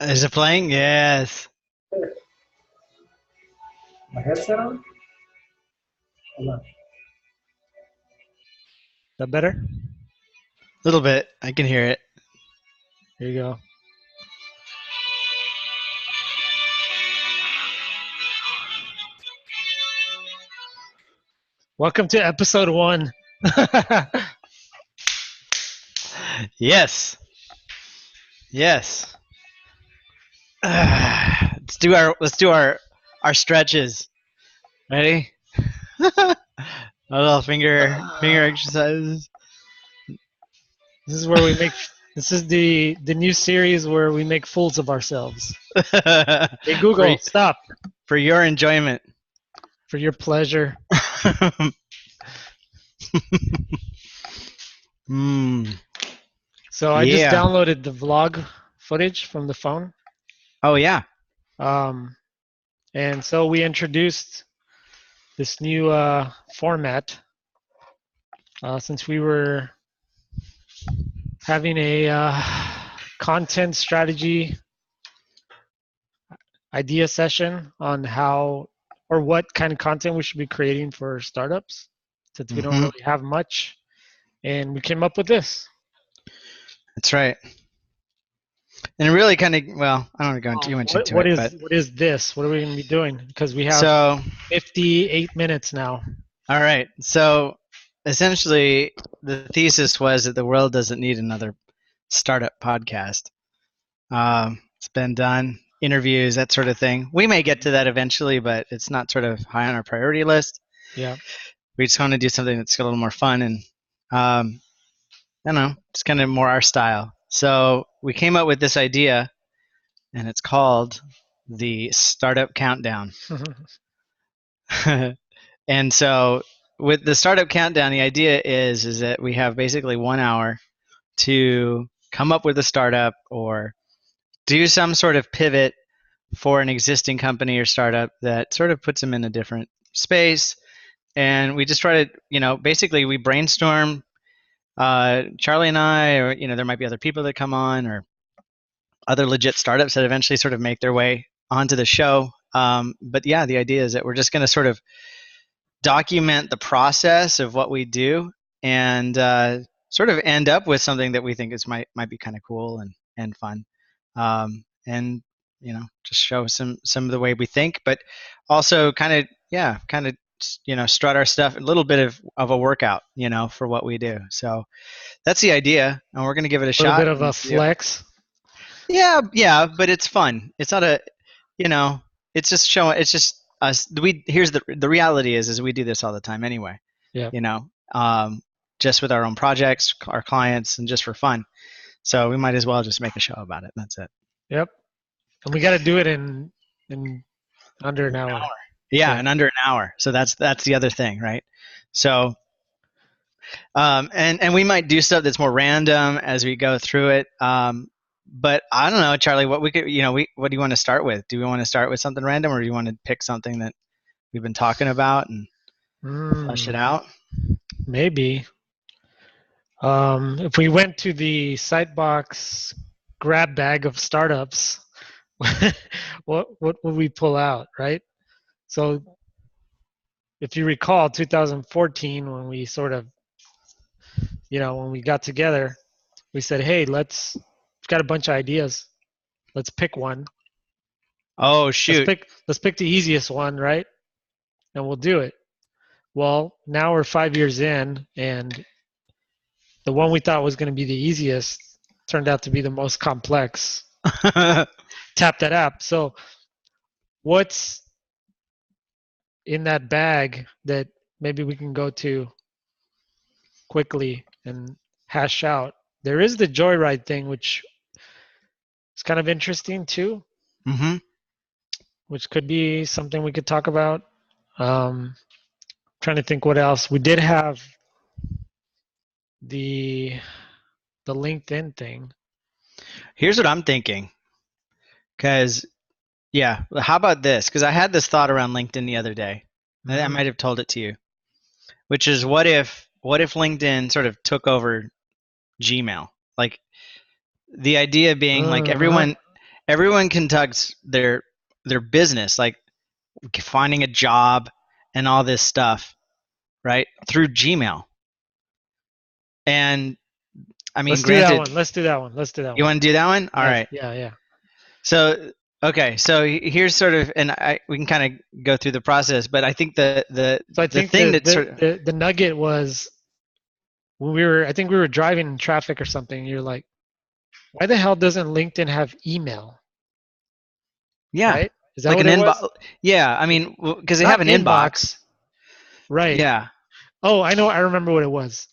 Is it playing? Yes. My headset on? Hold on. That better? A little bit. I can hear it. Here you go. Welcome to episode 1. Yes. Yes. Let's do our stretches. Ready? A little finger exercises. This is where we make. This is the new series where we make fools of ourselves. Hey for, Google, stop for your enjoyment. for your pleasure. mm, So I just yeah. downloaded the vlog footage from the phone, Oh yeah. and so we introduced this new format since we were having a content strategy idea session on how or what kind of content we should be creating for startups since we don't hmm really have much. And we came up with this. That's right. And it really kind of, well, I don't want to go too much into What it, is but what is this? What are we going to be doing? Because we have so 58 minutes now. all right. So essentially, the thesis was that the world doesn't need another startup podcast. It's been done, interviews, that sort of thing. We may get to that eventually, but it's not sort of high on our priority list. Yeah. We just want to do something that's a little more fun and, I don't know, it's kind of more our style. So we came up with this idea, and it's called the Startup Countdown. And so with the Startup Countdown, the idea is that we have basically 1 hour to come up with a startup or do some sort of pivot for an existing company or startup that sort of puts them in a different space. And we just try to, basically we brainstorm. Charlie and I, or there might be other people that come on, or other legit startups that eventually sort of make their way onto the show. But yeah, the idea is that we're just going to sort of document the process of what we do and sort of end up with something that we think might be kind of cool and fun, and just show some of the way we think, but also kind of strut our stuff, a little bit of a workout, for what we do. So that's the idea, and we're going to give it a A little shot bit of and a see. flex. Yeah, but it's fun. It's not a, it's just showing. It's just us. Here's the reality is we do this all the time anyway. Yeah. You know, um, just with our own projects, our clients, and just for fun. So we might as well just make a show about it. That's it. Yep. And we got to do it in under an hour. Yeah, Yeah. in under an hour. So that's the other thing, right? So and we might do stuff that's more random as we go through it. But I don't know, Charlie. What we could, what do you want to start with? Do we want to start with something random, or do you want to pick something that we've been talking about and flesh it out? Maybe. If we went to the Sitebox grab bag of startups, what would we pull out, right? So if you recall 2014 when we sort of, when we got together, we said, hey, we've got a bunch of ideas. Let's pick one. Oh shoot! Let's pick the easiest one, right? And we'll do it. Well, now we're 5 years in, and the one we thought was going to be the easiest turned out to be the most complex. Tap that app. So what's in that bag that maybe we can go to quickly and hash out? There is the Joyride thing, which is kind of interesting too, mm-hmm. which could be something we could talk about. Trying to think what else. We did have the LinkedIn thing. Here's what I'm thinking. Because, yeah, how about this? Because I had this thought around LinkedIn the other day. Mm-hmm. I might have told it to you, which is what if LinkedIn sort of took over Gmail? Like the idea being like everyone conducts their business, like finding a job and all this stuff, right, through Gmail. And I mean, Let's do that granted, one. Let's do that one. Let's do that you one. want to do that one? All right. Yeah, yeah. So okay, so here's sort of, and we can kind of go through the process, but I think the So I the think thing that sort of, the nugget was when I think we were driving in traffic or something. You're like, why the hell doesn't LinkedIn have email? yeah, Right? Is that like what an it was? inbox. Yeah, I mean, because they have Not an inbox. inbox. Right. Yeah. Oh, I know. I remember what it was.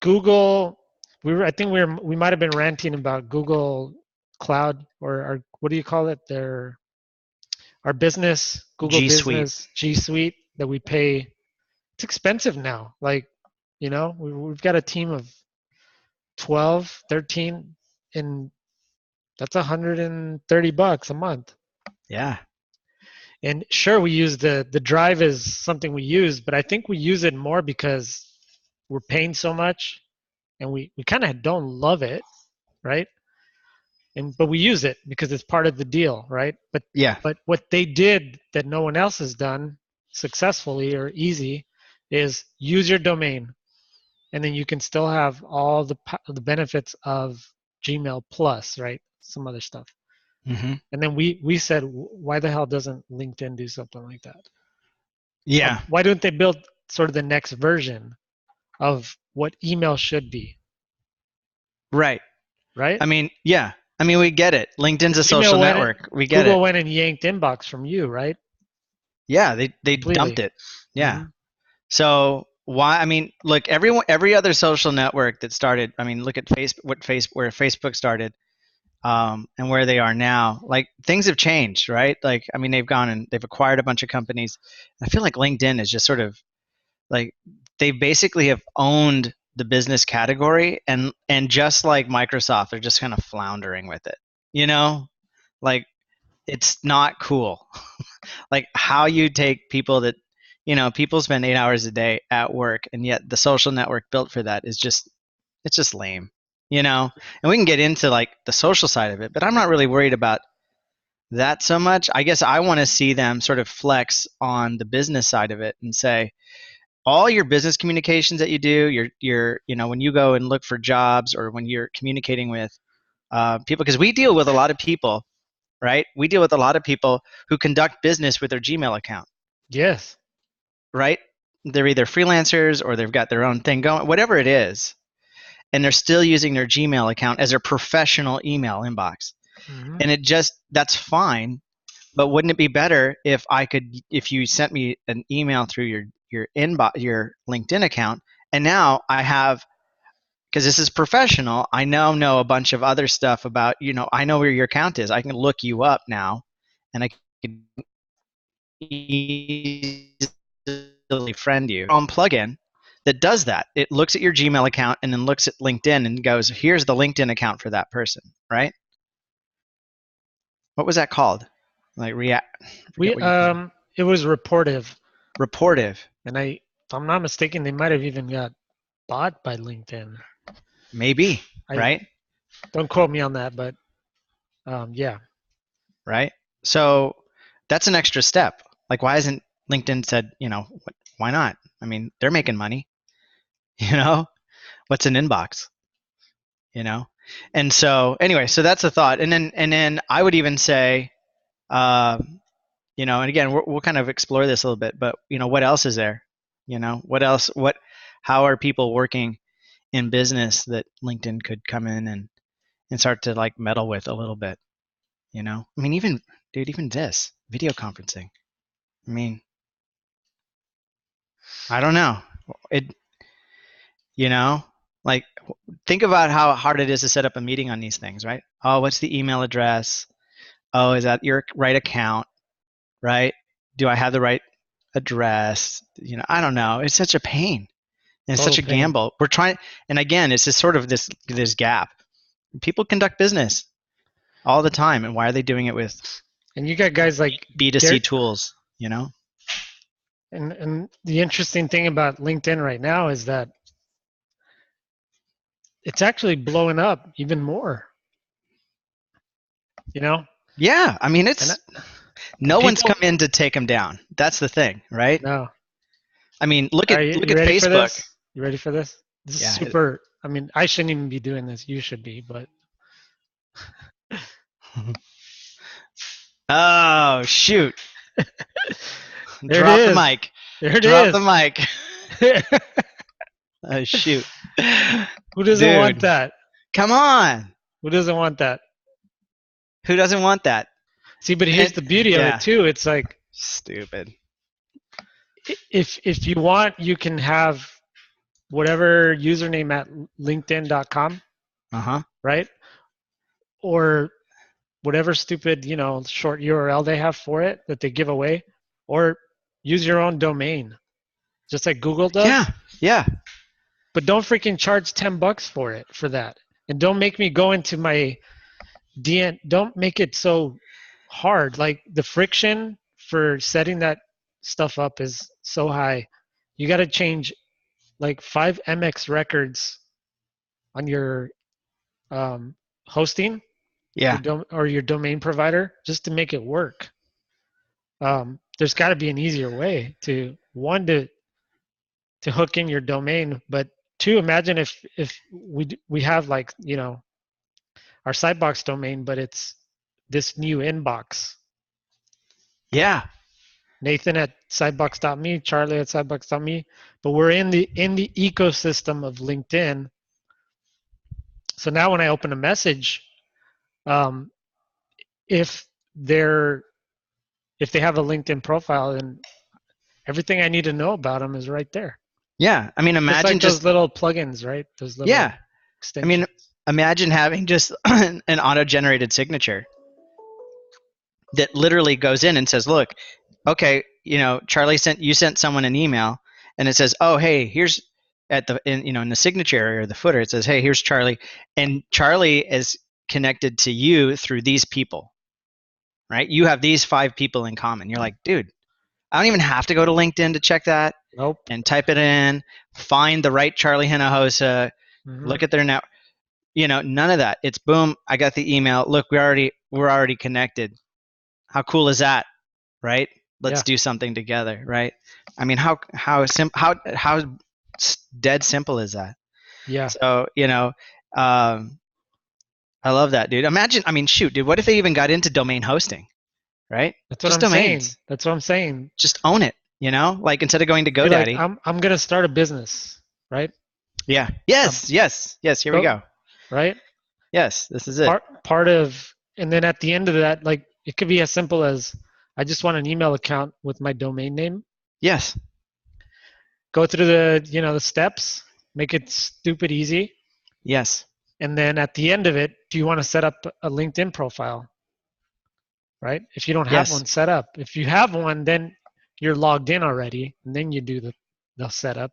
Google. I think we might have been ranting about Google Cloud or what do you call it? Our business, Google G Suite. Business, G Suite that we pay. It's expensive now. Like, we've got a team of 12, 13, and that's $130 a month. Yeah. And sure, we use the drive is something we use, but I think we use it more because we're paying so much and we kind of don't love it, right? But we use it because it's part of the deal, right? Yeah. But what they did that no one else has done successfully or easy is use your domain, and then you can still have all the benefits of Gmail plus, right? Some other stuff. Hmm. And then we said, why the hell doesn't LinkedIn do something like that? Yeah. Why don't they build sort of the next version of what email should be, Right. right? I mean, yeah. I mean, we get it. LinkedIn's a social Gmail network. We get Google it. went and yanked inbox from you, right? Yeah, they dumped Completely. it. Yeah. Hmm. So why? I mean, look, every other social network that started. I mean, look at where Facebook started, and where they are now. Like things have changed, right? Like, I mean, they've gone and they've acquired a bunch of companies. I feel like LinkedIn is just sort of like they basically have owned the business category, and just like Microsoft, they're just kind of floundering with it. You know, like it's not cool. Like how you take people that, people spend 8 hours a day at work, and yet the social network built for that is just, it's just lame. And we can get into like the social side of it, but I'm not really worried about that so much. I guess I want to see them sort of flex on the business side of it and say all your business communications that you do, when you go and look for jobs or when you're communicating with people, because we deal with a lot of people, right? We deal with a lot of people who conduct business with their Gmail account, Yes. right? They're either freelancers or they've got their own thing going, whatever it is, and they're still using their Gmail account as their professional email inbox. Hmm. And that's fine, but wouldn't it be better if you sent me an email through your inbox, your LinkedIn account, and now I have, because this is professional, I now know a bunch of other stuff about, I know where your account is. I can look you up now, and I can easily friend you on plugin that does that. It looks at your Gmail account and then looks at LinkedIn and goes, here's the LinkedIn account for that person, right? What was that called? Like React? I forget We what you called it. it was Reportive, Reportive. and if I'm not mistaken, they might have even got bought by LinkedIn. Maybe, I right? Don't quote me on that, but yeah. Right? So that's an extra step. Like, why hasn't LinkedIn said, why not? I mean, they're making money. You know, what's an inbox? You know, and so anyway, so that's a thought. And then I would even say, and again, we'll kind of explore this a little bit, but what else is there? What else? How are people working in business that LinkedIn could come in and start to like meddle with a little bit? I mean, even this video conferencing. I mean, I don't know. It, you know, like think about how hard it is to set up a meeting on these things, right? Oh, what's the email address? Oh, is that your right account? Right? Do I have the right address? I don't know. It's such a pain and it's Total such a pain. gamble. We're trying, and again, it's just sort of this gap. People conduct business all the time, and why are they doing it with And you got guys like B2C Derek, tools? and the interesting thing about LinkedIn right now is that it's actually blowing up even more. You know, Yeah, I mean, and no one's people come in to take them down. That's the thing, right? no. I mean, look Are at you, look you at ready for Facebook. this? You ready for this? This is Yeah. super. I mean, I shouldn't even be doing this. You should be, but Oh, shoot. there it Drop the is. mic. There it Drop the is. mic. Oh, shoot. Who doesn't want Dude, that? come on. Who doesn't want that? Who doesn't want that? See, but here's And the beauty of it yeah, too. It's like stupid. if you want, you can have whatever username at linkedin.com, Uh-huh. right? Or whatever stupid, short URL they have for it that they give away, or use your own domain, just like Google Yeah. does. Yeah. But don't freaking charge $10 for that. And don't make me go into my DN. Don't make it so hard. Like the friction for setting that stuff up is so high. You got to change like 5 MX records on your hosting, Yeah. or your domain provider, just to make it work. There's got to be an easier way to one to hook in your domain, but two, imagine if we have like our Sidebox domain, but it's this new inbox. Yeah. Nathan at sidebox.me, Charlie at sidebox.me, but we're in the ecosystem of LinkedIn. So now when I open a message, um, if they're if they have a LinkedIn profile, then everything I need to know about them is right there. Yeah. I mean, Just imagine like those just, little plugins, right? Those little yeah. I mean, extensions. imagine having just an auto-generated signature that literally goes in and says, look, okay, Charlie sent someone an email and it says, oh, hey, here's in the signature area or the footer, it says, hey, here's Charlie. And Charlie is connected to you through these people, right? You have these 5 people in common. You're like, dude, I don't even have to go to LinkedIn to check that Nope. and type it in, find the right Charlie Hinojosa, Mm-hmm. look at their net. None of that. It's boom, I got the email. Look, we're already connected. How cool is that, right? Let's Yeah. do something together, right? I mean, how dead simple is that? Yeah. So, I love that, dude. Imagine, I mean, shoot, dude, what if they even got into domain hosting, right? That's what Just I'm saying. domains. That's what I'm saying. Just own it, like instead of going to You're like, GoDaddy. I'm gonna start a business, right? Yeah. Um, Yes. Here we go. right? Yes, this is it. Part of, and then at the end of that, like it could be as simple as I just want an email account with my domain name. Yes. Go through the steps, make it stupid easy, Yes. and then at the end of it, do you want to set up a LinkedIn profile? Right? If you don't have Yes. one set up, if you have one, then you're logged in already, and then you do the setup.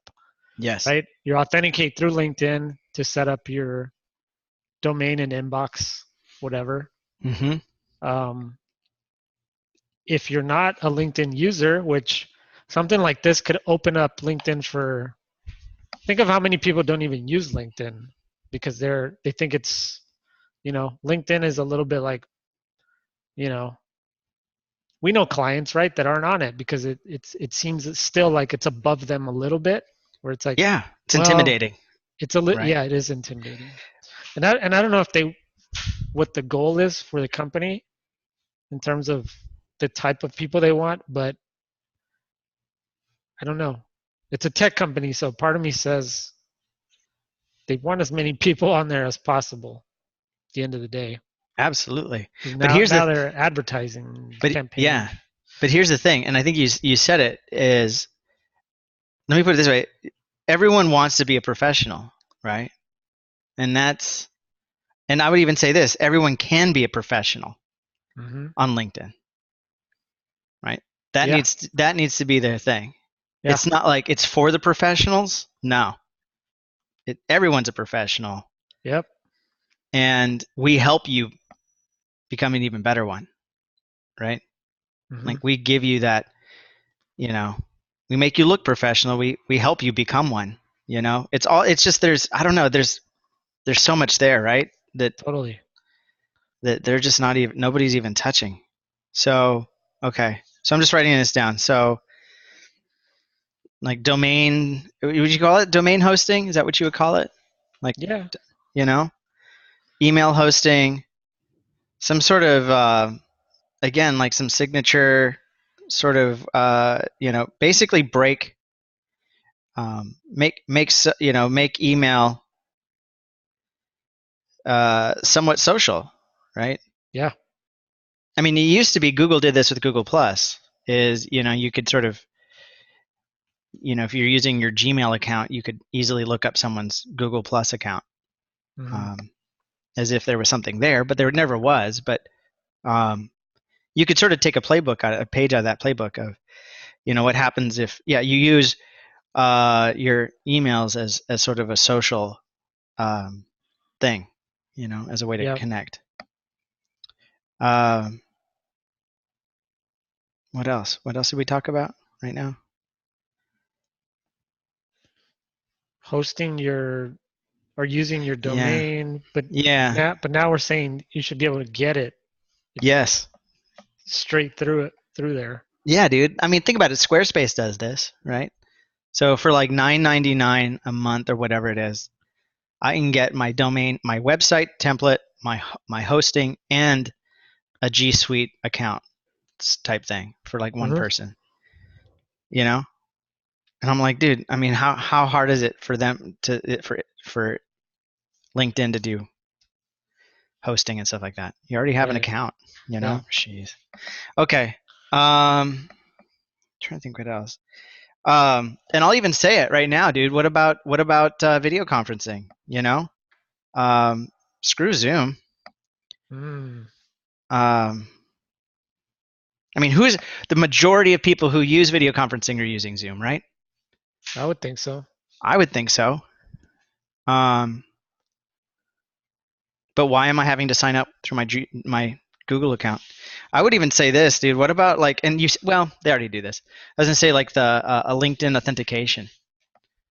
Yes. Right? You authenticate through LinkedIn to set up your domain and inbox, whatever. Mm-hmm. If you're not a LinkedIn user, which something like this could open up LinkedIn for, think of how many people don't even use LinkedIn because they think it's, LinkedIn is a little bit like, we know clients, right, that aren't on it because it seems still like it's above them a little bit, where it's like, Yeah. It's well, intimidating. Right. yeah, it is intimidating. And I don't know what the goal is for the company in terms of the type of people they want, but I don't know. It's a tech company, so part of me says they want as many people on there as possible at the end of the day. Absolutely. Because But now they're advertising campaign. yeah. But here's the thing, and I think you said it is, let me put it this way. Everyone wants to be a professional, right? And I would even say this, everyone can be a professional Mm-hmm. on LinkedIn. Right? That Yeah. needs to be their thing. Yeah. It's not like it's for the professionals. No. Everyone's a professional. Yep. And we help you become an even better one. Right? Mm-hmm. Like we give you that, we make you look professional. We help you become one. It's just there's I don't know, there's so much there, right? Totally. that they're just not even, nobody's even touching. So, okay. So I'm just writing this down. So, like domain, would you call it domain hosting? Is that what you would call it? Like, Yeah. you know, email hosting, some sort of, again, like some signature sort of, basically make email somewhat social, right? Yeah. I mean, it used to be Google did this with Google Plus. Is you could sort of if you're using your Gmail account, you could easily look up someone's Google Plus account, Mm-hmm. um, as if there was something there, but there never was. But um, you could sort of take a page out of that playbook of what happens if you use your emails as sort of a social um, thing, as a way to Yeah. connect. Um, what else? What else did we talk about right now? Hosting your or using your Yeah. domain, but Yeah. now we're saying you should be able to get it Yes. straight through there. Yeah, dude. I mean, think about it. Squarespace does this, right? So for like $9.99 a month or whatever it is, I can get my domain, my website template, my hosting, and a G Suite account type thing for like one Mm-hmm. person. You know, and I'm like, dude. I mean, how hard is it for them for LinkedIn to do hosting and stuff like that? You already have an Right. account. Yeah. Jeez. Okay. Trying to think what else. And I'll even say it right now, dude. What about video conferencing? Um, screw Zoom. Mm, Um, I mean, who's the majority of people who use video conferencing are using Zoom, right? I would think so. I would think so. Um, but why am I having to sign up through my Google account? I would even say this, dude. What about like, and well, they already do this. I was gonna say like the a LinkedIn authentication.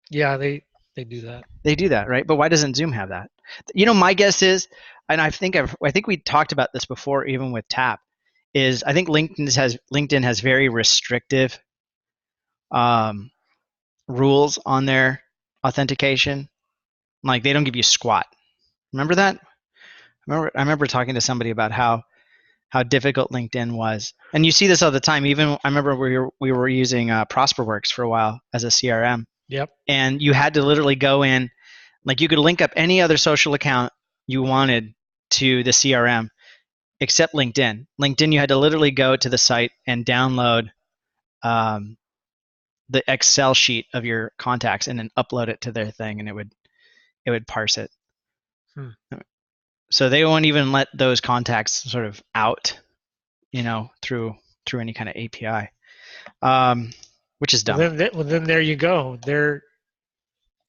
Yeah, they do that. They do that, right? But why doesn't Zoom have that? My guess is, and I think we talked about this before, even with Tap, is I think LinkedIn has very restrictive um, rules on their authentication. Like they don't give you squat. Remember that? I remember talking to somebody about how difficult LinkedIn was, and you see this all the time. Even I remember we were using ProsperWorks for a while as a CRM, Yep. and you had to literally go in, like you could link up any other social account you wanted to the CRM except LinkedIn. LinkedIn, you had to literally go to the site and download um, the Excel sheet of your contacts and then upload it to their thing, and it would parse it. Hmm. So they won't even let those contacts sort of out, through any kind of API, which is Well, dumb. then there you go. There,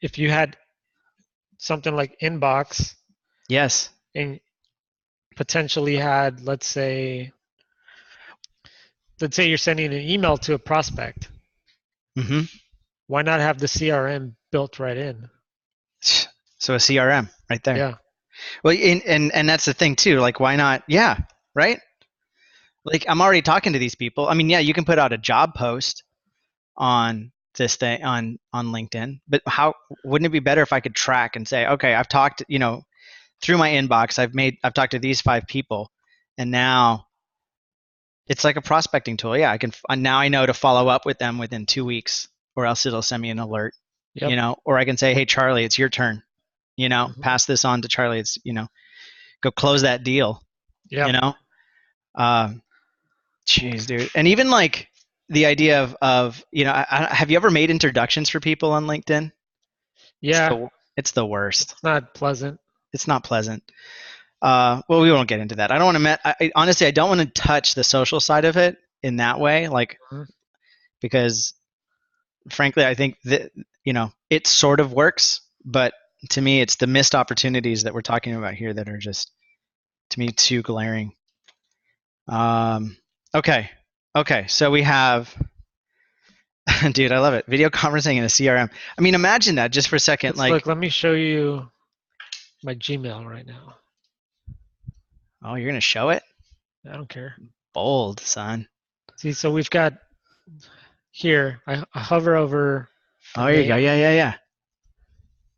if you had something like Inbox Yes. and potentially had, let's say you're sending an email to a prospect, hmm why not have the CRM built right in? So a CRM right there. Yeah. Well, and that's the thing too. Like, why not? Yeah, right. Like, I'm already talking to these people. I mean, yeah, you can put out a job post on this thing on LinkedIn, but how wouldn't it be better if I could track and say, okay, I've talked, through my inbox, I've talked to these 5 people, and now it's like a prospecting tool. Yeah, now I know to follow up with them within 2 weeks, or else it'll send me an alert, Yep. or I can say, hey, Charlie, it's your turn, Mm-hmm. pass this on to Charlie. It's, go close that deal, you Yep. know? Um, Jeez, dude. And even like the idea of have you ever made introductions for people on LinkedIn? It's Yeah. the it's the worst. It's not pleasant. It's not pleasant. Well, we won't get into that. I don't want to. Honestly, I don't want to touch the social side of it in that way, like Mhm. because frankly, I think that it sort of works, but to me, it's the missed opportunities that we're talking about here that are just to me too glaring. Um, okay, okay. So we have dude, I love it. Video conferencing in a CRM. I mean, imagine that just for a second. Let's look. Like, Let me show you my Gmail right now. Oh, you're gonna show it? I don't care. Bold, son. See, so we've got here, I hover over the Oh, there you go. name, Yeah, yeah, yeah.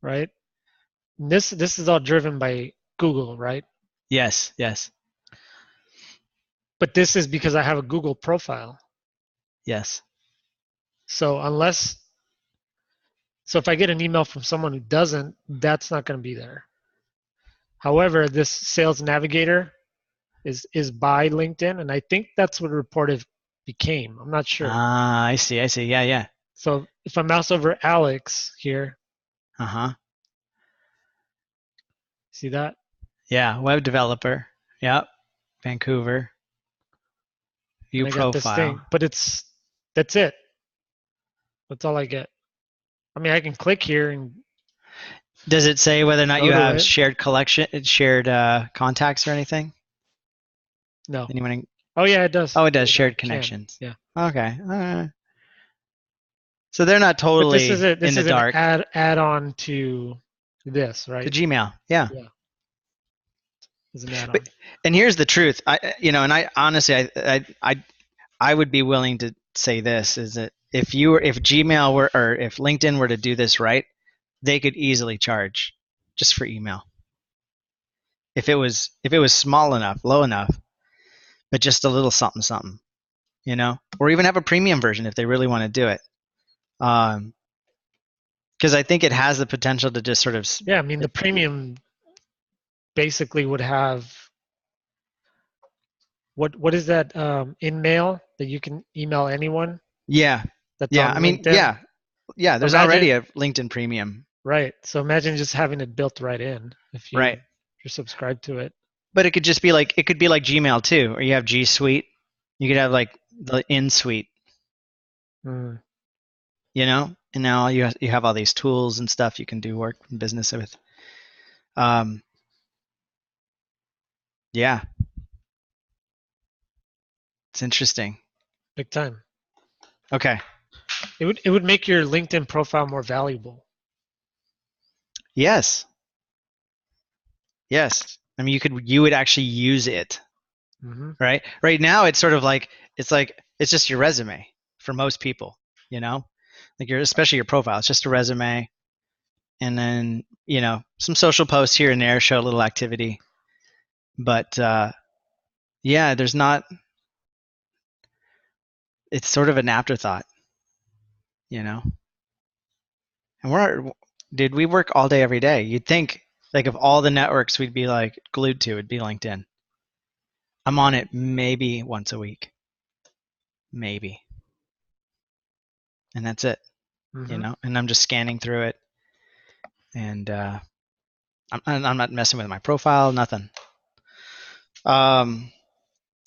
right? And this is all driven by Google, right? Yes, yes, But this is because I have a Google profile. yes. So so if I get an email from someone who doesn't, that's not going to be there. However, this Sales Navigator is by LinkedIn, and I think that's what Reportive became. I'm not sure. Ah, I see, I see. Yeah, yeah. So if I mouse over Alex here, Uh-huh. see that? Yeah, web developer. Yep. Vancouver. View And I got this thing, profile. but that's it. That's all I get. I mean, I can click here and Does it say whether or not go you to have it. shared contacts or anything? No. Anyone? Oh yeah, it does. Oh, it does. I Shared can. connections. Yeah. Okay. So they're not But totally in this the is an dark. add-on to this, To right? Gmail. Yeah. Yeah, is an But add-on. and here's the truth. And I honestly, I would be willing to say this is that if Gmail were or if LinkedIn were to do this right, they could easily charge just for email. If it was small enough, low enough, but just a little something something, or even have a premium version if they really want to do it. Because I think it has the potential to just sort of Yeah, I mean the premium basically would have what is that in mail that you can email anyone yeah, that's yeah. on I mean, LinkedIn. yeah. So There's already imagine a LinkedIn Premium, right. So imagine just having it built right in if right? you're subscribed to it. But it could be like Gmail too, or you have G Suite. You could have like the in suite, Mm. and now you have all these tools and stuff you can do work in business with. Um, yeah, it's interesting. Big time. Okay. It would make your LinkedIn profile more valuable. Yes. Yes. I mean, you would actually use it, Hmm. right? Right now, it's sort of like it's just your resume for most people, you know, like especially your profile. It's just a resume, and then some social posts here and there show a little activity, but yeah, there's not. It's sort of an afterthought, you know. And dude, we work all day every day. You'd think like of all the networks we'd be like glued to, it'd be LinkedIn. I'm on it maybe once a week, maybe, and that's it. Hmm. And I'm just scanning through it, and I'm not messing with my profile, nothing. Um,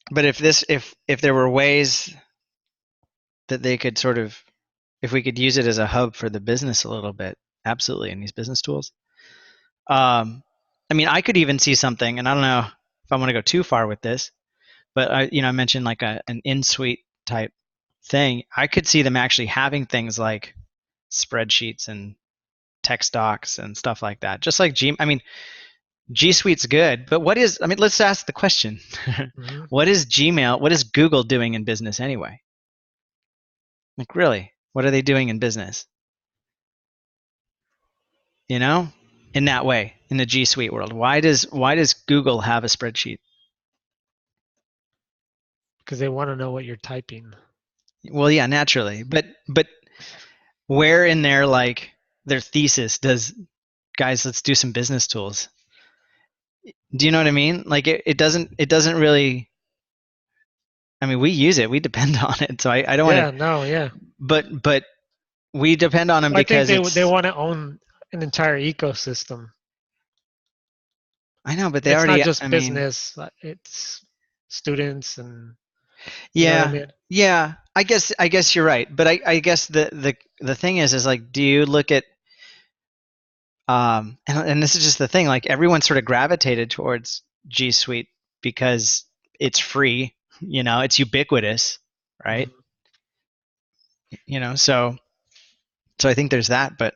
but if there were ways that they could sort of, if we could use it as a hub for the business a little bit, absolutely, in these business tools. I mean, I could even see something, and I don't know if I want to go too far with this, but I mentioned like an in-suite type thing. I could see them actually having things like spreadsheets and text docs and stuff like that. Just like I mean, G Suite's good, but I mean, let's ask the question. Hmm. What is Google doing in business anyway? Like, really, what are they doing in business? You know, in that way, in the G Suite world, why does Google have a spreadsheet? Because they want to know what you're typing. Well, yeah, naturally, but where in their thesis does guys, let's do some business tools? Do you know what I mean? Like it doesn't really. I mean, we use it, we depend on it, so I don't want to. Yeah, no, yeah. But we depend on them Well, I think because they it's. want to own an entire ecosystem. I know, but they It's not already. just I mean, business. It's students and you know what I yeah, mean. yeah. I guess you're right, but I guess the thing is like, do you look at and this is just the thing, like everyone sort of gravitated towards G Suite because it's free, it's ubiquitous, right? Mhm. So I think there's that, but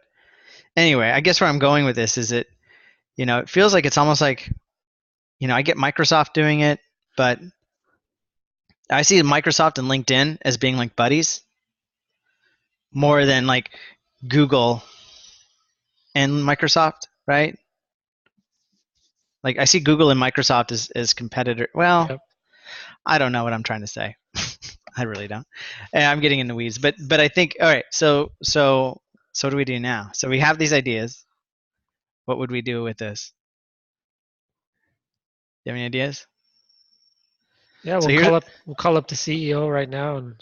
anyway, I guess where I'm going with this is it feels like it's almost like I get Microsoft doing it, but I see Microsoft and LinkedIn as being like buddies more than like Google and Microsoft, right? Like I see Google and Microsoft as competitor. Well, Yep. I don't know what I'm trying to say. I really don't. And I'm getting in the weeds, but I think all right. So what do we do now? So we have these ideas. What would we do with this? Do you have any ideas? Yeah, So we'll here's call up the CEO right now and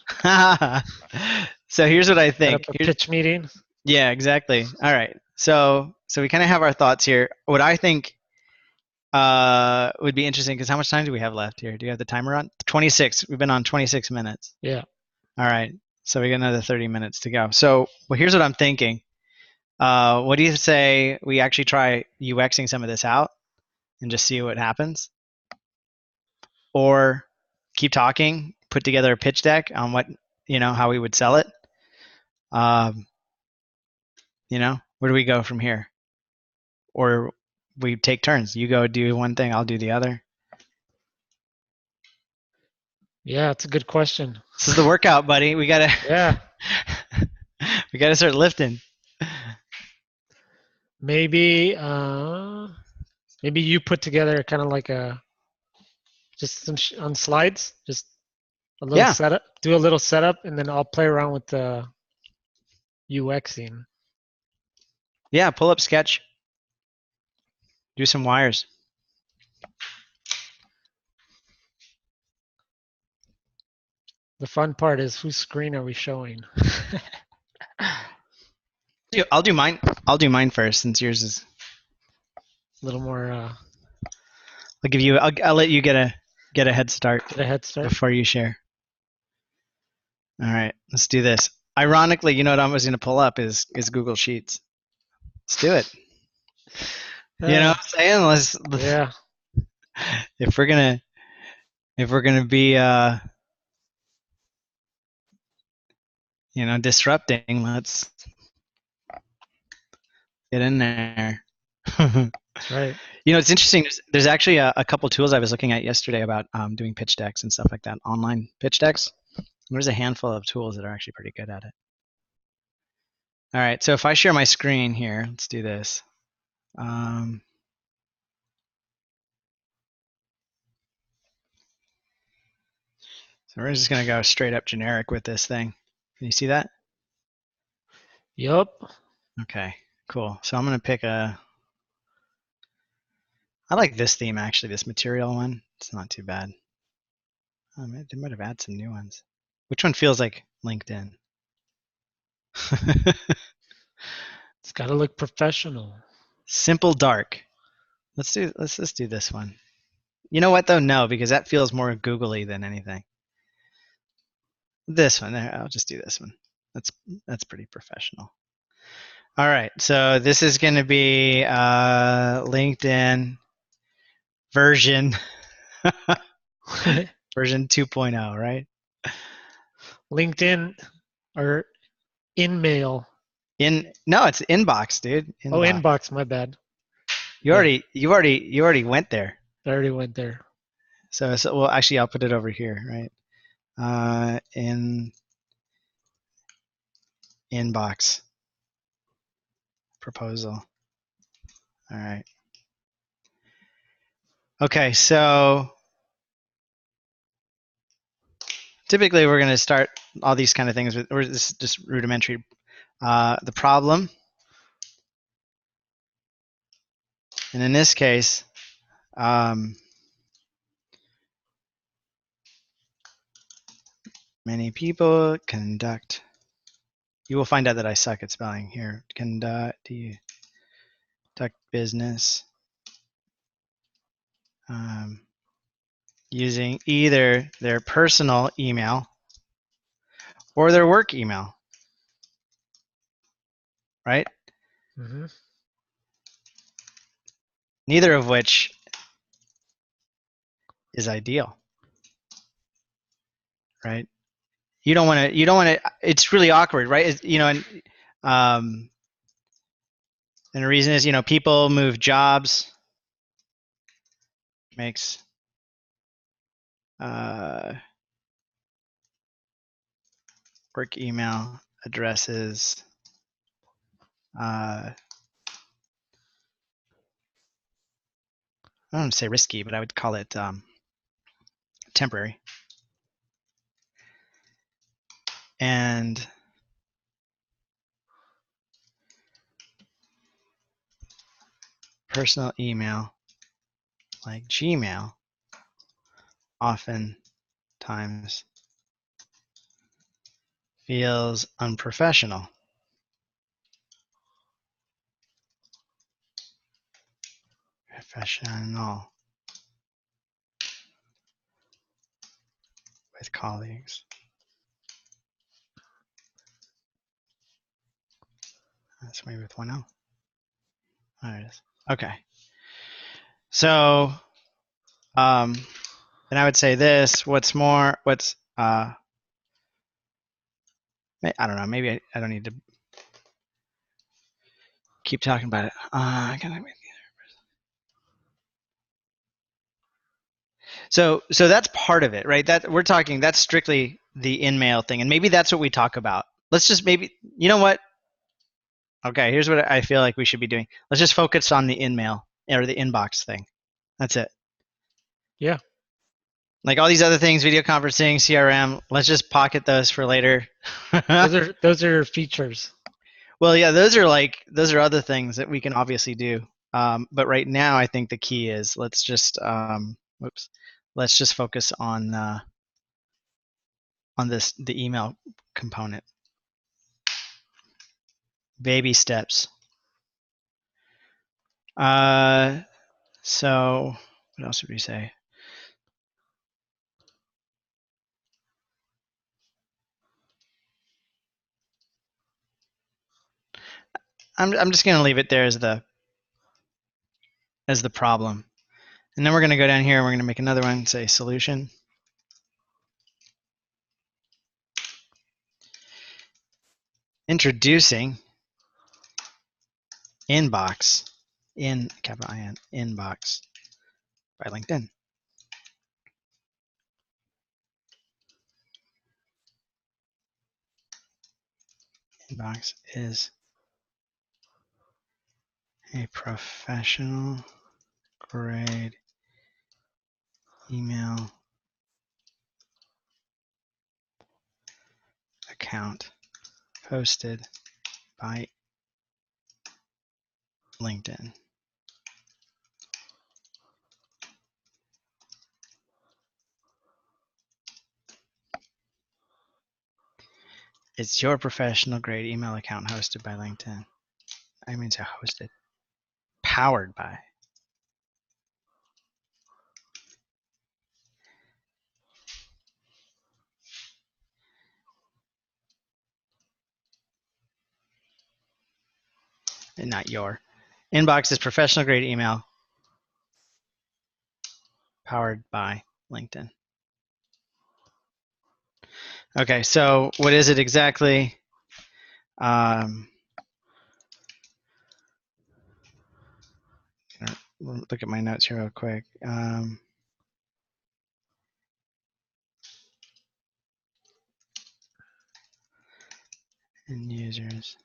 so here's what I set up think. a pitch meeting. Yeah, exactly. All right. So we kind of have our thoughts here. What I think would be interesting because how much time do we have left here? Do you have the timer on? 26. We've been on 26 minutes. Yeah. All right. So we got another 30 minutes to go. So well, here's what I'm thinking. What do you say we actually try UXing some of this out and just see what happens? Or keep talking, put together a pitch deck on what, how we would sell it. Um, where do we go from here? Or we take turns. You go do one thing, I'll do the other. Yeah, it's a good question. This is the workout, buddy. We gotta Yeah. we gotta start lifting. Maybe maybe you put together kind of like just some on slides, just a little Yeah. setup, do a little setup, and then I'll play around with the UXing. Yeah, pull up Sketch. Do some wires. The fun part is whose screen are we showing? I'll do mine. I'll do mine first since yours is. A little more I'll give you. I'll let you get a head start get a head start. before you share. All right, let's do this. Ironically, you know what I was going to pull up is Google Sheets. Let's do it. You know what I'm saying? Yeah. If we're gonna be disrupting, let's get in there. That's right. It's interesting. There's actually a couple tools I was looking at yesterday about doing pitch decks and stuff like that, online pitch decks. There's a handful of tools that are actually pretty good at it. All right, so if I share my screen here, let's do this. So we're just gonna go straight up generic with this thing. Can you see that? Yup. Okay, cool. So I'm gonna pick I like this theme actually, this material one. It's not too bad. They might have added some new ones. Which one feels like LinkedIn? It's got to look professional. Simple dark. Let's just do this one. You know what though? No, because that feels more googly than anything. This one there. I'll just do this one. That's pretty professional. All right, so this is going to be LinkedIn version version 2.0, right? LinkedIn or InMail. No, it's inbox, dude. Oh, inbox. My bad. You already went there. I already went there. So well, actually, I'll put it over here, right? In inbox proposal. All right. Okay, so typically we're going to start all these kind of things with, or this is just rudimentary. The problem, and in this case, many people conduct. You will find out that I suck at spelling here. Conduct business using either their personal email or their work email, right? Mm-hmm. Neither of which is ideal, right? You don't want to. It's really awkward, right? And the reason is, people move jobs, makes work email addresses I don't want to say risky, but I would call it temporary. And personal email, like Gmail, oftentimes feels unprofessional. Professional with colleagues. That's maybe with one L. There it is. Okay. So, then I would say this. What's I don't know. Maybe I don't need to keep talking about it. So that's part of it, right? That we're talking. That's strictly the InMail thing, and maybe that's what we talk about. Let's just maybe. You know what? Okay, here's what I feel like we should be doing. Let's just focus on the InMail or the inbox thing. That's it. Yeah. Like all these other things, video conferencing, CRM, let's just pocket those for later. those are features. Well, yeah, those are other things that we can obviously do. But right now, I think the key is let's just focus on the email component. Baby steps. So what else would we say? I'm just gonna leave it there as the problem, and then we're gonna go down here and we're gonna make another one. Say solution. Introducing inbox in capital IN inbox by LinkedIn. Inbox is a professional grade email account hosted by LinkedIn. It's your professional grade email account hosted by LinkedIn. I mean, to hosted, powered by. And not your. Inbox is professional grade email powered by LinkedIn. Okay, so what is it exactly? Look at my notes here real quick. And users.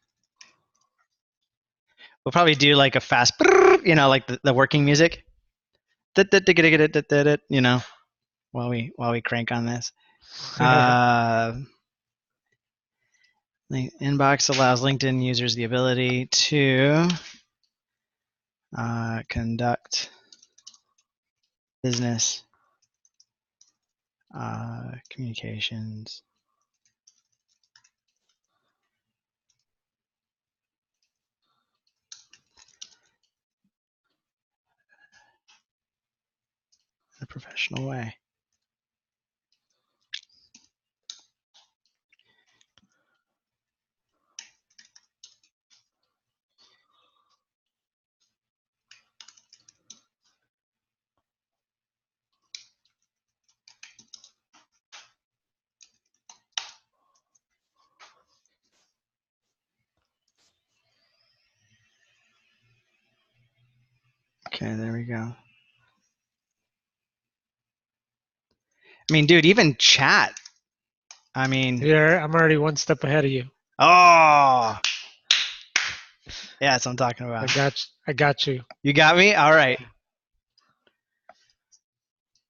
We'll probably do like a fast, like the working music. While we crank on this. Inbox allows LinkedIn users the ability to conduct business communications in a professional way. Okay, there we go. I mean, dude, even chat. I mean, Here, I'm already one step ahead of you. oh, yeah, that's what I'm talking I about. got you. I got you. You got me? All right.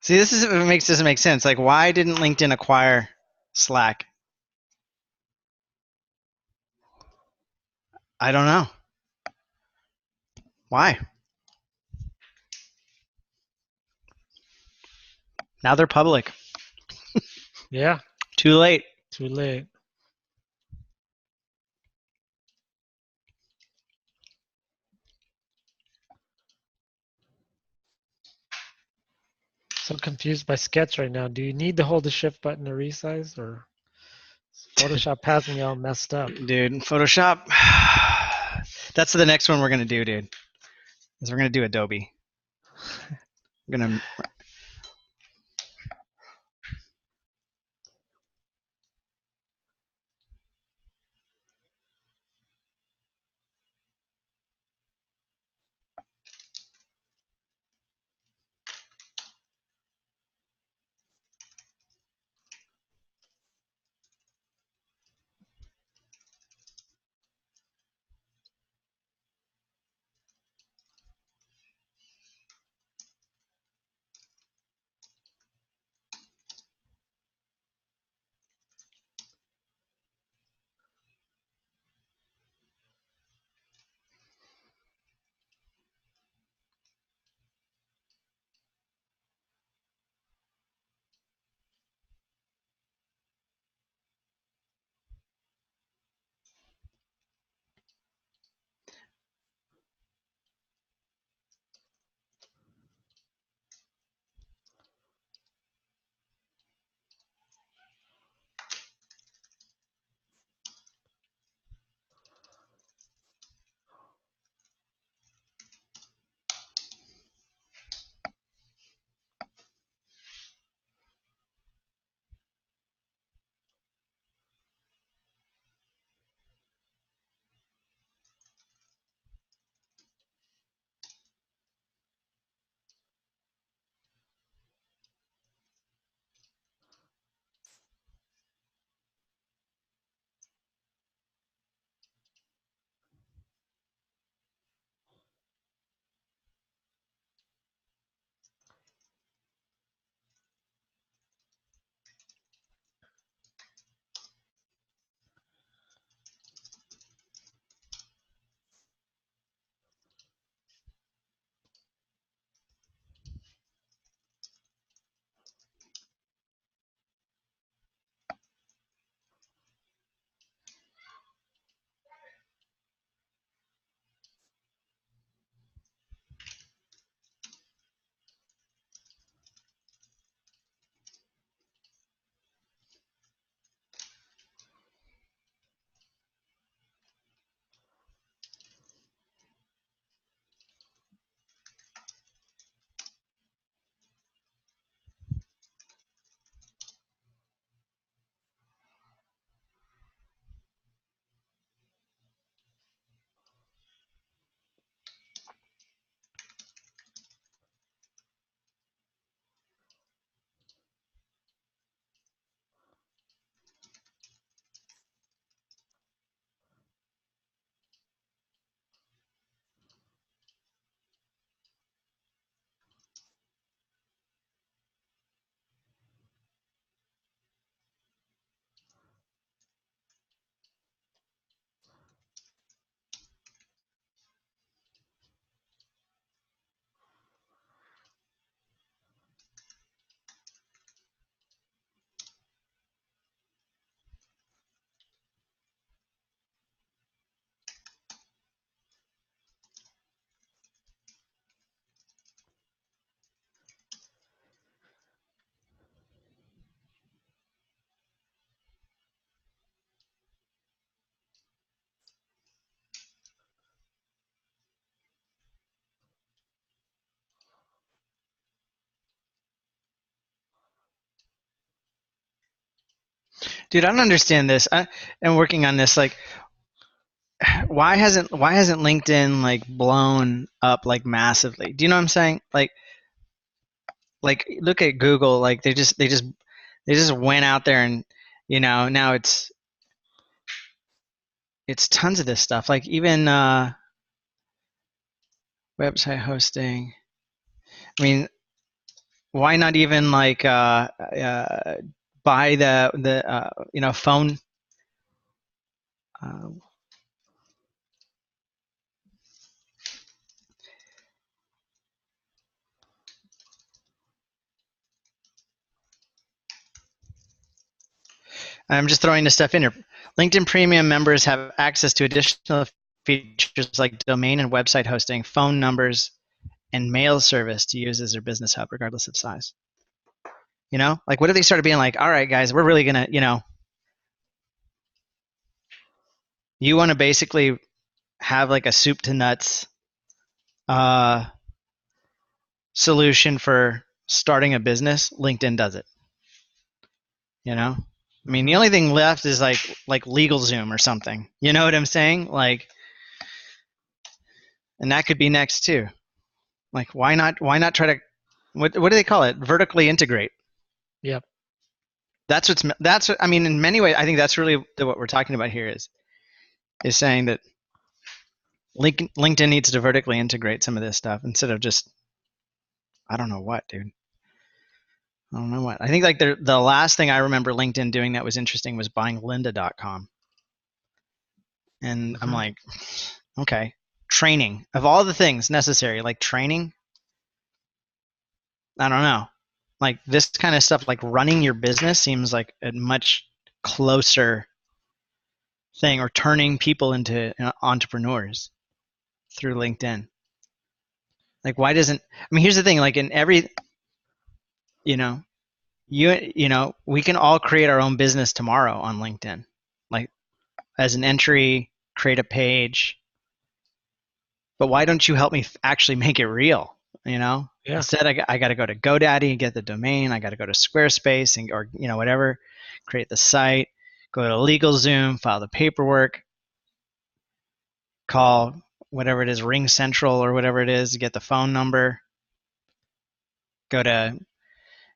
See, this is what doesn't make sense. Like, why didn't LinkedIn acquire Slack? I don't know. Why? Now they're public. Yeah, Too late. too late. So confused by Sketch right now. Do you need to hold the shift button to resize, or Photoshop has me all messed up? Dude, Photoshop. That's the next one we're gonna do, dude. Is we're gonna do Adobe. We're gonna. Dude, I don't understand this. I'm working on this. Like, why hasn't LinkedIn like blown up like massively? Do you know what I'm saying? Like look at Google. Like they just They just went out there and, now it's tons of this stuff. Like even website hosting. I mean, why not even like buy the phone? Uh, I'm just throwing this stuff in here. LinkedIn Premium members have access to additional features like domain and website hosting, phone numbers, and mail service to use as their business hub, regardless of size. Like what if they started being like, all right, guys, we're really gonna, you want to basically have like a soup to nuts solution for starting a business. LinkedIn does it. I mean, the only thing left is like LegalZoom or something. You know what I'm saying? Like, and that could be next too. Like, why not try to, what do they call it? Vertically integrate. Yep. I mean, in many ways, I think that's really what we're talking about here is saying that LinkedIn needs to vertically integrate some of this stuff instead of just, I don't know what, dude. I don't know what. I think like the last thing I remember LinkedIn doing that was interesting was buying lynda.com. And I'm like, okay, training. Of all the things necessary, like training, I don't know. Like this kind of stuff, like running your business seems like a much closer thing, or turning people into entrepreneurs through LinkedIn. Like why doesn't, I mean, here's the thing, like in every, we can all create our own business tomorrow on LinkedIn. Like as an entry, create a page. But why don't you help me actually make it real? Yeah. Instead, I got to go to GoDaddy and get the domain. I got to go to Squarespace or whatever, create the site, go to LegalZoom, file the paperwork, call whatever it is, Ring Central or whatever it is, to get the phone number, go to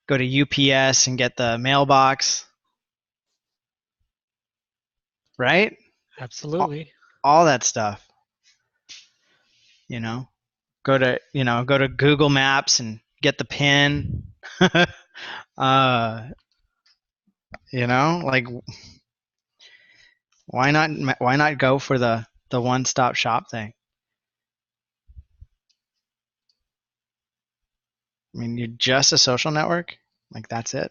UPS and get the mailbox, right? Absolutely. All that stuff. Go to Google Maps and get the pin. Like why not go for the one-stop shop thing? I mean, you're just a social network, like that's it.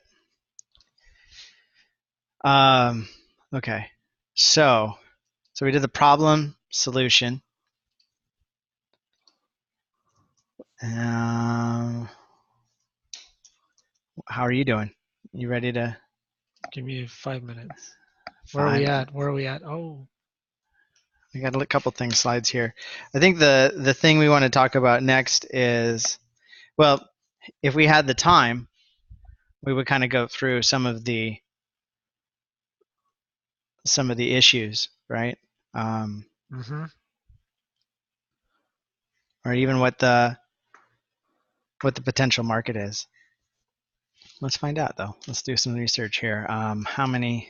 Okay, so we did the problem solution. How are you doing? You ready to? Give me 5 minutes. Where are we at? Oh, we got a couple things slides here. I think the thing we want to talk about next is, well, if we had the time, we would kind of go through some of the issues, right? Or even what the potential market is. Let's find out though. Let's do some research here. How many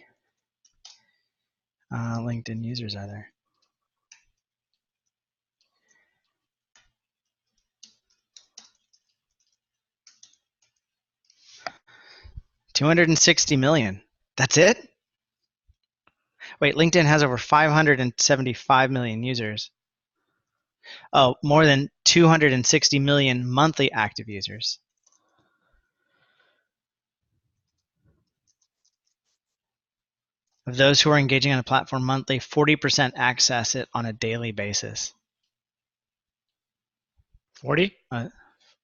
LinkedIn users are there? $260 million. That's it? Wait, LinkedIn has over 575 million users. Oh, more than 260 million monthly active users. Of those who are engaging on the platform monthly, 40% access it on a daily basis. 40?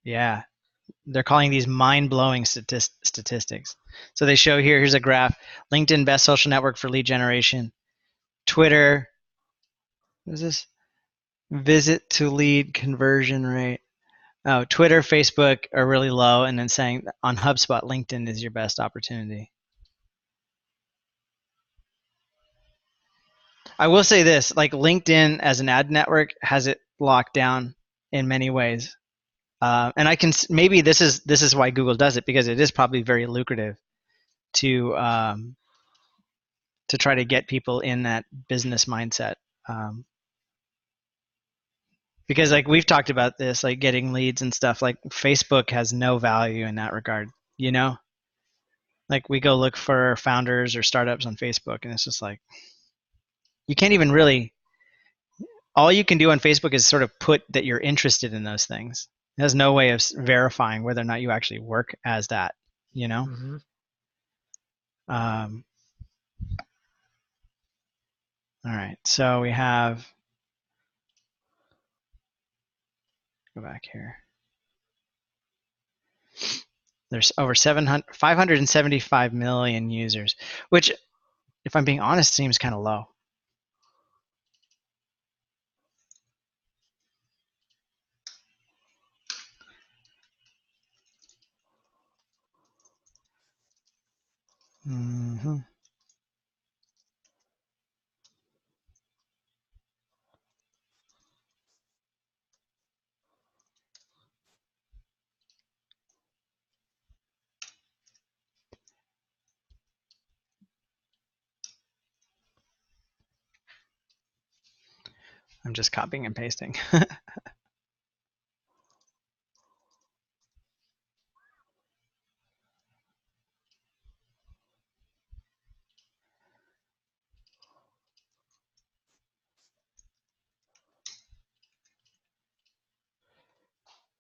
Yeah. They're calling these mind-blowing statistics. So they show here's a graph. LinkedIn, best social network for lead generation. Twitter, what is this? Visit to lead conversion rate. Oh, Twitter, Facebook are really low, and then saying on HubSpot, LinkedIn is your best opportunity. I will say this, like LinkedIn as an ad network has it locked down in many ways. And I can, maybe this is why Google does it, because it is probably very lucrative to try to get people in that business mindset. Because like we've talked about this, like getting leads and stuff, like Facebook has no value in that regard, you know? Like we go look for founders or startups on Facebook and it's just like, you can't even really, all you can do on Facebook is sort of put that you're interested in those things. There's no way of verifying whether or not you actually work as that, you know? Mm-hmm. All right, so we have, go back here. There's over 575 million users, which, if I'm being honest, seems kind of low. Mm-hmm. I'm just copying and pasting.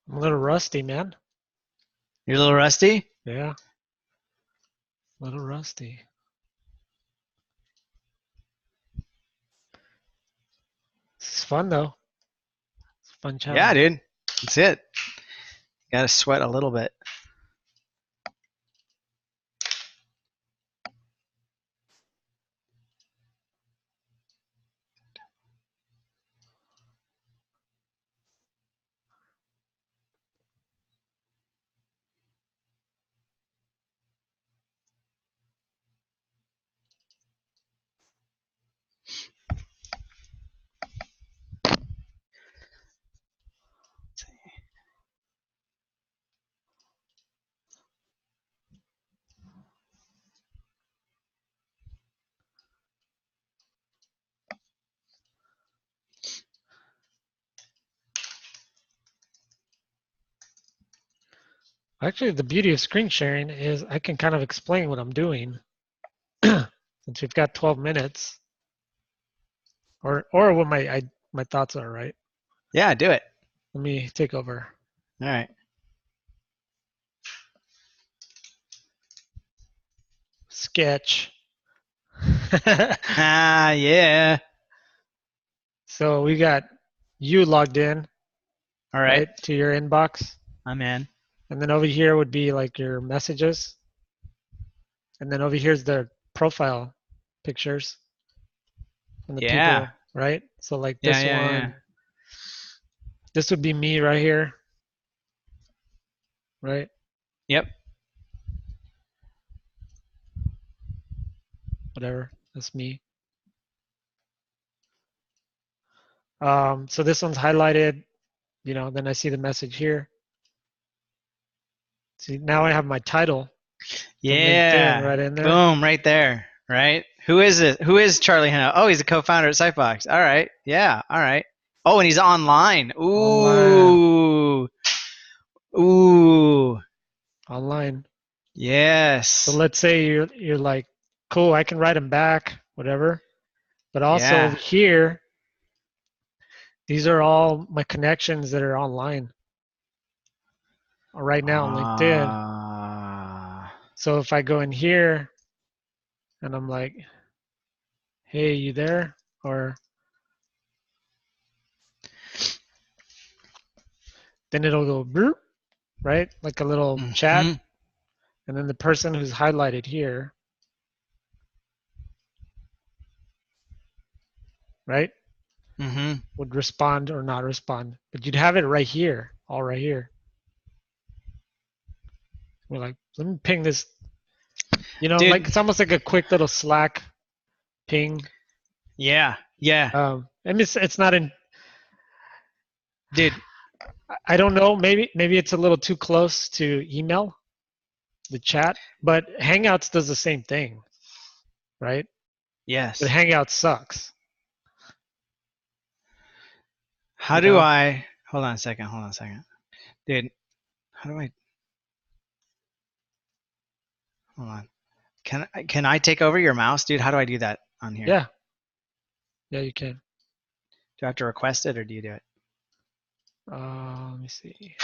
I'm a little rusty, man. You're a little rusty? Yeah. A little rusty. It's fun though. It's a fun challenge. Yeah, dude. That's it. Got to sweat a little bit. Actually, the beauty of screen sharing is I can kind of explain what I'm doing since we've got 12 minutes, or what my thoughts are. Right. Yeah, do it. Let me take over. All right. Sketch. Yeah. So we got you logged in, All right. to your inbox. I'm in. And then over here would be like your messages. And then over here's their profile pictures from the Yeah. people, right? So like Yeah, this yeah, one, yeah. this would be me right here, right? Yep. Whatever, that's me. So this one's highlighted, then I see the message here. See, now I have my title from Yeah. LinkedIn right in there. Boom, right there. Right. Who is it? Who is Charlie Heno? Oh, he's a co-founder at Sitebox. All right. Yeah. All right. Oh, and he's online. Ooh. Ooh. Online. Yes. So let's say you're like, cool, I can write them back, whatever. But also Yeah. over here, these are all my connections that are online right now on LinkedIn. So if I go in here and I'm like, hey, you there? Or then it'll go bloop, right? Like a little chat. And then the person who's highlighted here, right? Would respond or not respond. But you'd have it right here, all right here. We're like, let me ping this. Dude. Like it's almost like a quick little Slack ping. Yeah. Yeah. And it's not in. Dude. I don't know. Maybe it's a little too close to email. the chat, but Hangouts does the same thing, right? Yes. But Hangout sucks. How You do know? I? Hold on a second. Dude, how do I? Hold on. Can I take over your mouse, dude? How do I do that on here? Yeah. Yeah, you can. Do I have to request it or do you do it? Let me see.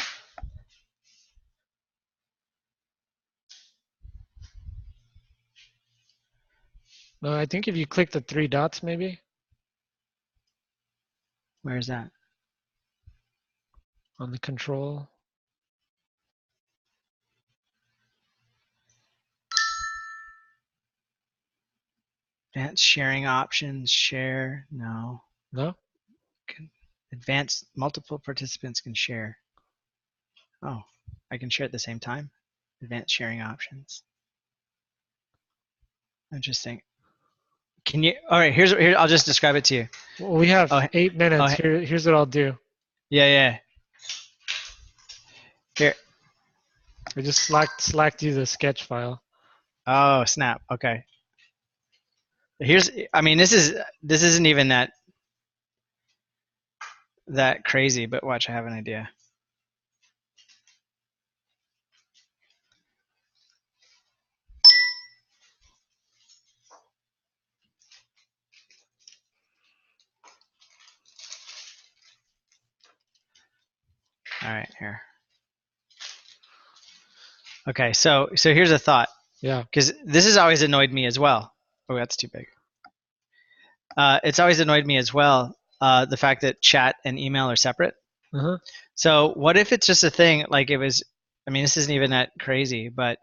No, I think if you click the three dots, maybe Where is that? on the control. Advanced sharing options, share, no. No? Advanced, multiple participants can share. Oh, I can share at the same time? Advanced sharing options. Interesting. Can you, all right, here, I'll just describe it to you. Well, we have Oh, 8 minutes. Here's what I'll do. yeah. Here. I just slacked you the sketch file. Oh, snap. Okay. I mean, this isn't even that crazy, but watch, I have an idea. All right, here. Okay, so here's a thought. Yeah. Because this has always annoyed me as well. Oh, that's too big. It's always annoyed me as well, the fact that chat and email are separate. Uh-huh. So what if it's just a thing, like it was, I mean, this isn't even that crazy, but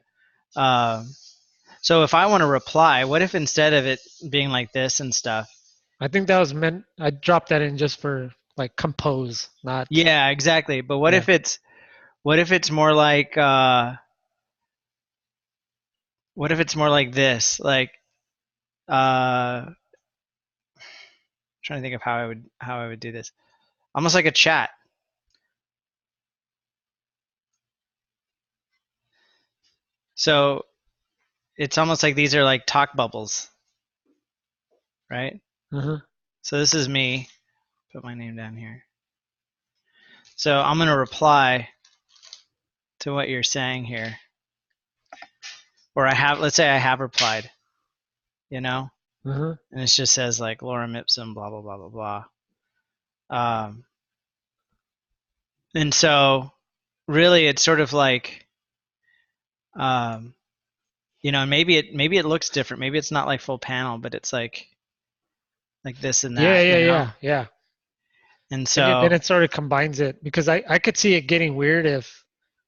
so if I want to reply, what if instead of it being like this and stuff? I think that was meant, I dropped that in just for like compose, not. Yeah, exactly. But what Yeah. what if it's more like, what if it's more like this? Like, trying to think of how I would do this. Almost like a chat. So it's almost like these are like talk bubbles, right? Uh-huh. So this is me. Put my name down here. So I'm going to reply to what you're saying here. Or let's say I have replied, you know? Uh-huh. And it just says like Lorem Ipsum, blah, blah, blah, blah, blah. And so really it's sort of like, you know, maybe it looks different. Maybe it's not like full panel, but it's like this and that, you know? Yeah. And Then so, it sort of combines it because I could see it getting weird if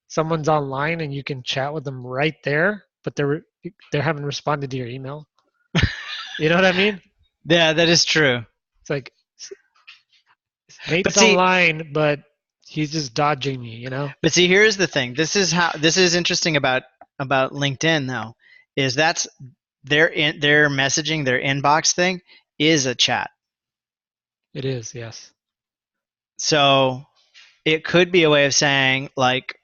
someone's online and you can chat with them right there, but they haven't responded to your email. You know what I mean? yeah, that is true. It's like But Nate's see, online, but he's just dodging me. You know? here's the thing. This is interesting about LinkedIn though, is that's their messaging, their inbox thing is a chat. It is, yes. So it could be a way of saying like,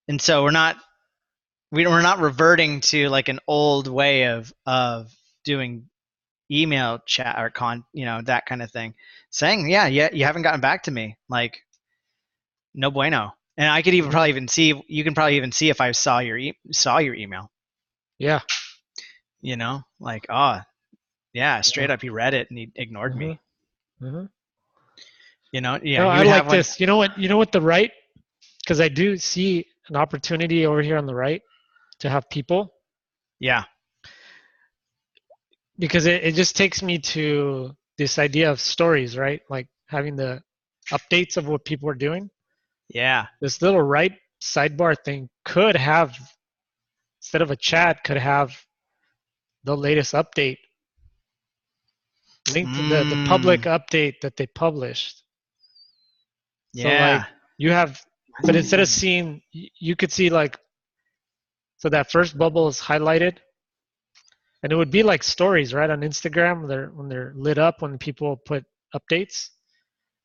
and so we're not reverting to like an old way of doing email chat or you know, that kind of thing. Saying, yeah, you haven't gotten back to me, like, no bueno. And I could even probably even see, you can probably even see if I saw your email. Yeah. You know, like, oh yeah, straight Yeah. up, he read it and he ignored me. You know, yeah, No, you I would like have one. this. You know what? You know what? The right, because I do see an opportunity over here on the right to have people. Yeah. Because it just takes me to this idea of stories, right? Like having the updates of what people are doing. Yeah. This little right sidebar thing could have, instead of a chat, could have the latest update linked to the public update that they published. So like Yeah. you have, but instead of seeing, you could see like, so that first bubble is highlighted, and it would be like stories, right, on Instagram. When they're lit up when people put updates.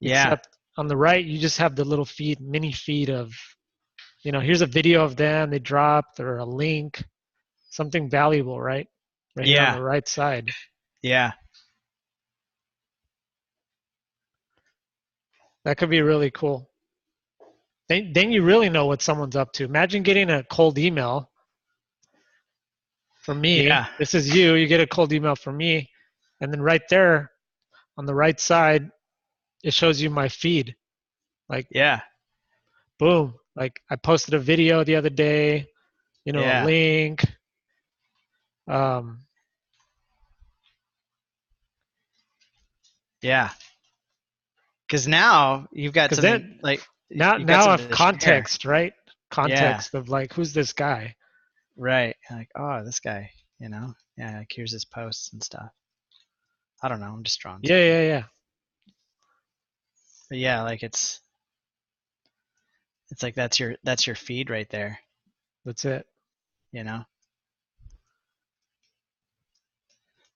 Yeah. Except on the right, you just have the little feed, mini feed of here's a video of them they dropped or a link, something valuable, right? Right here on Yeah. the right side. Yeah. That could be really cool. Then you really know what someone's up to. Imagine getting a cold email from me. Yeah. This is you. You get a cold email from me, and then right there on the right side, it shows you my feed. Like, Yeah. boom. Like I posted a video the other day, a Yeah. link. Um, Yeah. Because now you've got because something then like you've got now I something have to share. context, right? Yeah. Context of like, who's this guy? Right. Like, oh, this guy, Yeah, like here's his posts and stuff. I don't know. I'm just drawing Yeah, something. yeah, yeah. But yeah, like it's like that's your feed right there, That's it. you know?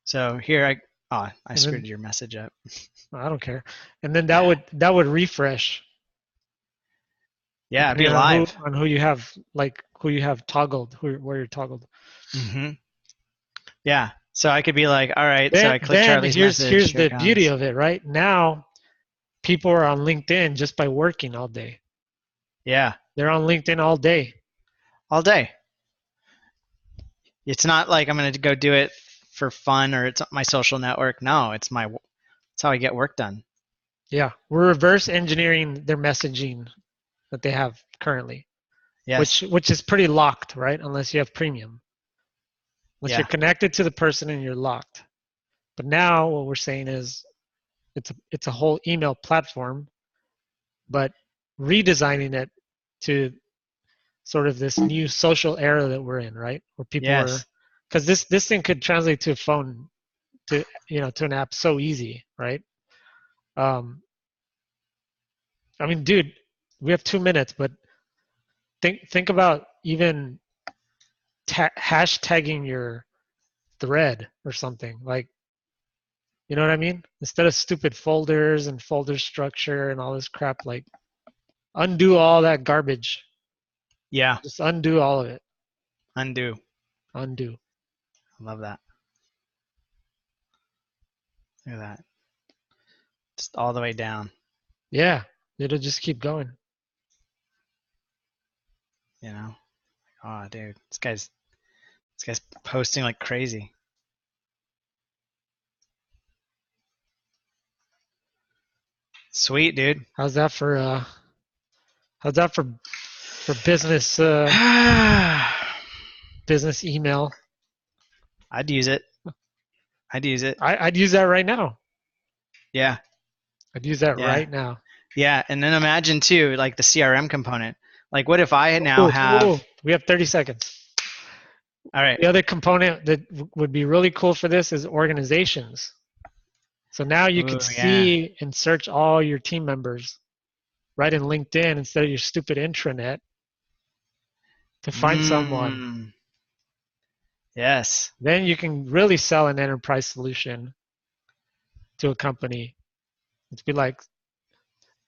So here I And screwed then your message up. I don't care. And then that would refresh Yeah, it'd be depending on live. who you have, like who you have toggled, where you're toggled. Mm-hmm. Yeah. So I could be like, all right, so Then I click then Charlie's here's message. here's Here it the beauty comes. of it, right? Now people are on LinkedIn just by working all day. Yeah. They're on LinkedIn all day. All day. It's not like I'm going to go do it for fun or it's my social network. No, it's how I get work done. Yeah, we're reverse engineering their messaging that they have currently, Yes. which is pretty locked, right? Unless you have premium. Unless you're Yeah. connected to the person and you're locked. But now what we're saying is it's a whole email platform, but redesigning it to sort of this new social era that we're in, right? Where people are, Yes. because this thing could translate to a phone, to an app so easy, right? Um, I mean, dude, we have 2 minutes, but think about even hashtagging your thread or something like, you know what I mean? Instead of stupid folders and folder structure and all this crap, like undo all that garbage. Yeah. Just undo all of it. Undo. Undo. I love that. Look at that. Just all the way down. Yeah, it'll just keep going. You know? Oh, dude, this guy's posting like crazy. Sweet, dude. How's that for business business email? I'd use it. I'd use it. I'd use that right now. Yeah. I'd use that Yeah. right now. Yeah. And then imagine too, like the CRM component. Like what if I now have We have 30 seconds. all right. The other component that would be really cool for this is organizations. So now you Ooh, could yeah. see and search all your team members right in LinkedIn instead of your stupid intranet to find someone. Yes. Then you can really sell an enterprise solution to a company. It's be like,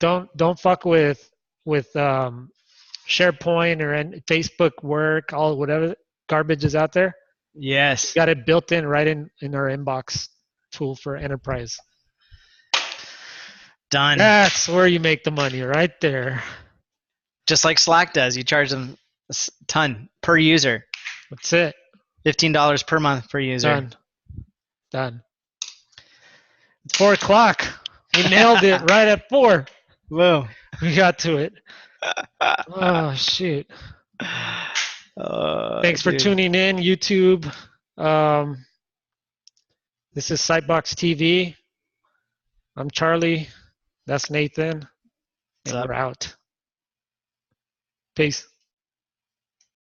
don't fuck with SharePoint or Facebook work, all whatever garbage is out there. We Yes. got it built in right in our inbox tool for enterprise. Done. That's where you make the money, right there. Just like Slack does. You charge them a ton per user. That's it. $15 per month per user. Done. It's 4:00. We nailed it right at 4. Whoa. We got to it. Oh shoot. Thanks for dude. tuning in, YouTube. This is Sitebox TV. I'm Charlie. That's Nathan. What's And up? we're out. Peace.